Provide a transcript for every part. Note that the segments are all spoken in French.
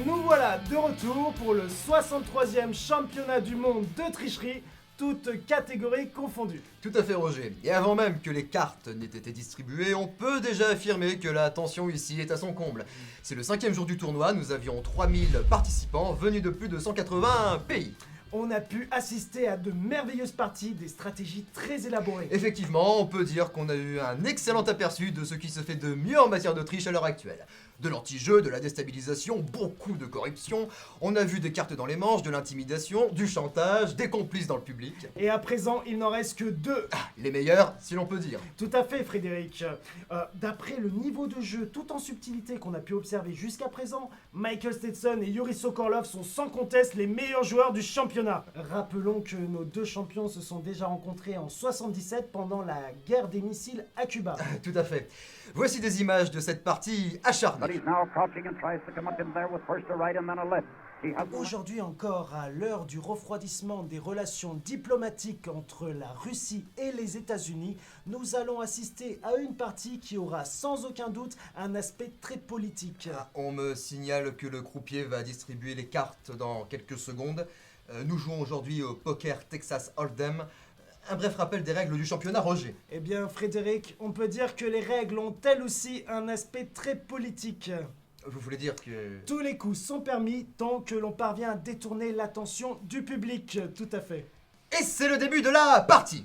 Nous voilà de retour pour le 63e championnat du monde de tricherie, toutes catégories confondues. Tout à fait, Roger. Et avant même que les cartes n'aient été distribuées, on peut déjà affirmer que la tension ici est à son comble. C'est le 5e jour du tournoi, nous avions 3000 participants venus de plus de 180 pays. On a pu assister à de merveilleuses parties, des stratégies très élaborées. Effectivement, on peut dire qu'on a eu un excellent aperçu de ce qui se fait de mieux en matière de triche à l'heure actuelle. De l'anti-jeu, de la déstabilisation, beaucoup de corruption. On a vu des cartes dans les manches, de l'intimidation, du chantage, des complices dans le public. Et à présent, il n'en reste que 2. Les meilleurs, si l'on peut dire. Tout à fait, Frédéric. D'après le niveau de jeu tout en subtilité qu'on a pu observer jusqu'à présent, Michael Stetson et Yuri Sokolov sont sans conteste les meilleurs joueurs du championnat. Rappelons que nos deux champions se sont déjà rencontrés en 77 pendant la guerre des missiles à Cuba. Tout à fait. Voici des images de cette partie acharnée. Aujourd'hui encore, à l'heure du refroidissement des relations diplomatiques entre la Russie et les États-Unis, nous allons assister à une partie qui aura sans aucun doute un aspect très politique. On me signale que le croupier va distribuer les cartes dans quelques secondes. Nous jouons aujourd'hui au poker Texas Hold'em. Un bref rappel des règles du championnat, Roger. Eh bien, Frédéric, on peut dire que les règles ont elles aussi un aspect très politique. Vous voulez dire que... Tous les coups sont permis tant que l'on parvient à détourner l'attention du public, tout à fait. Et c'est le début de la partie.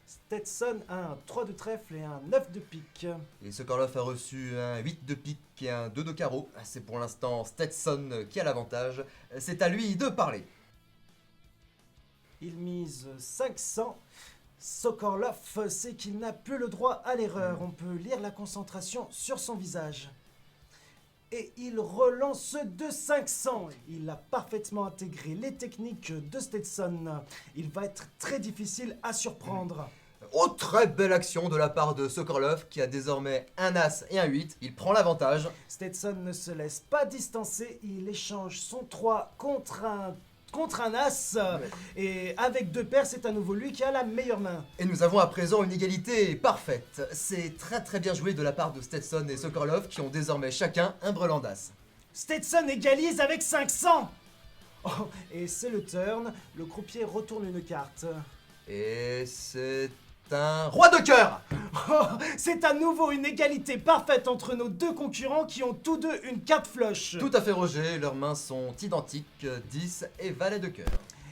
Stetson a un 3 de trèfle et un 9 de pique. Et Sokolov a reçu un 8 de pique et un 2 de carreau. C'est pour l'instant Stetson qui a l'avantage. C'est à lui de parler. Il mise 500. Sokolov sait qu'il n'a plus le droit à l'erreur. On peut lire la concentration sur son visage. Et il relance de 500. Il a parfaitement intégré les techniques de Stetson. Il va être très difficile à surprendre. Oh, très belle action de la part de Sokolov qui a désormais un As et un 8. Il prend l'avantage. Stetson ne se laisse pas distancer. Il échange son 3 contre un As. Et avec 2 paires, c'est à nouveau lui qui a la meilleure main. Et nous avons à présent une égalité parfaite. C'est très bien joué de la part de Stetson et Sokolov qui ont désormais chacun un brelan d'As. Stetson égalise avec 500. Oh, et c'est le turn. Le croupier retourne une carte. Et c'est un roi de cœur. Oh, c'est à nouveau une égalité parfaite entre nos deux concurrents qui ont tous deux une carte flush. Tout à fait, Roger. Leurs mains sont identiques, 10 et valet de cœur.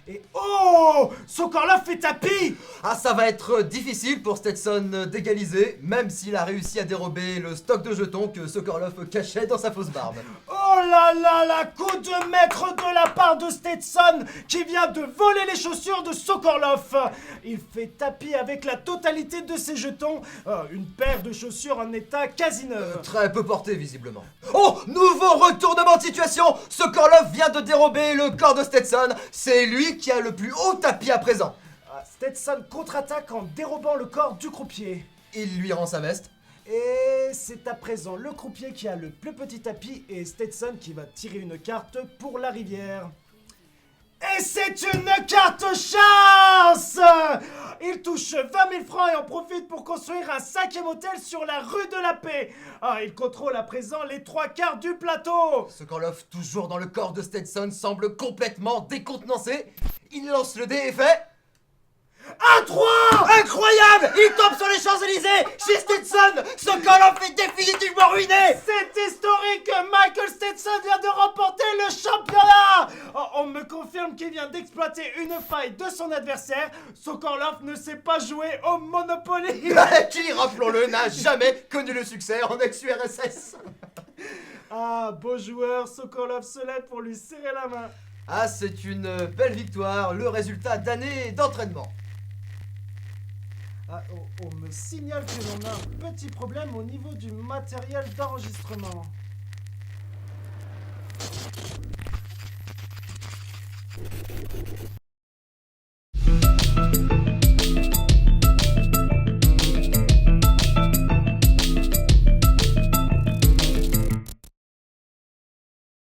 Et oh, Sokolov fait tapis. Ah, ça va être difficile pour Stetson d'égaliser, même s'il a réussi à dérober le stock de jetons que Sokolov cachait dans sa fausse barbe. Oh là là, la coup de maître de la part de Stetson qui vient de voler les chaussures de Sokolov. Il fait tapis avec la totalité de ses jetons, une paire de chaussures en état quasi neuf. Très peu porté, visiblement. Oh, nouveau retournement de situation. Sokolov vient de dérober le corps de Stetson. C'est lui qui a le plus haut tapis à présent. Stetson contre-attaque en dérobant le corps du croupier. Il lui rend sa veste. Et c'est à présent le croupier qui a le plus petit tapis et Stetson qui va tirer une carte pour la rivière. Et c'est une carte chance. Il touche 20 000 francs et en profite pour construire un 5e hôtel sur la rue de la Paix. Il contrôle à présent les 3/4 du plateau. Sokolov, toujours dans le corps de Stetson, semble complètement décontenancé. Il lance le dé et fait... Un 3. Incroyable! Il tombe sur les Champs-Élysées! Chez Stetson! Sokolov est définitivement ruiné! C'est historique! Michael Stetson vient de remporter le championnat! On me confirme qu'il vient d'exploiter une faille de son adversaire. Sokolov ne sait pas jouer au Monopoly! Qui, rappelons-le, n'a jamais connu le succès en ex-URSS. Beau joueur, Sokolov se lève pour lui serrer la main. Ah, c'est une belle victoire, le résultat d'années d'entraînement. On me signale que l'on a un petit problème au niveau du matériel d'enregistrement.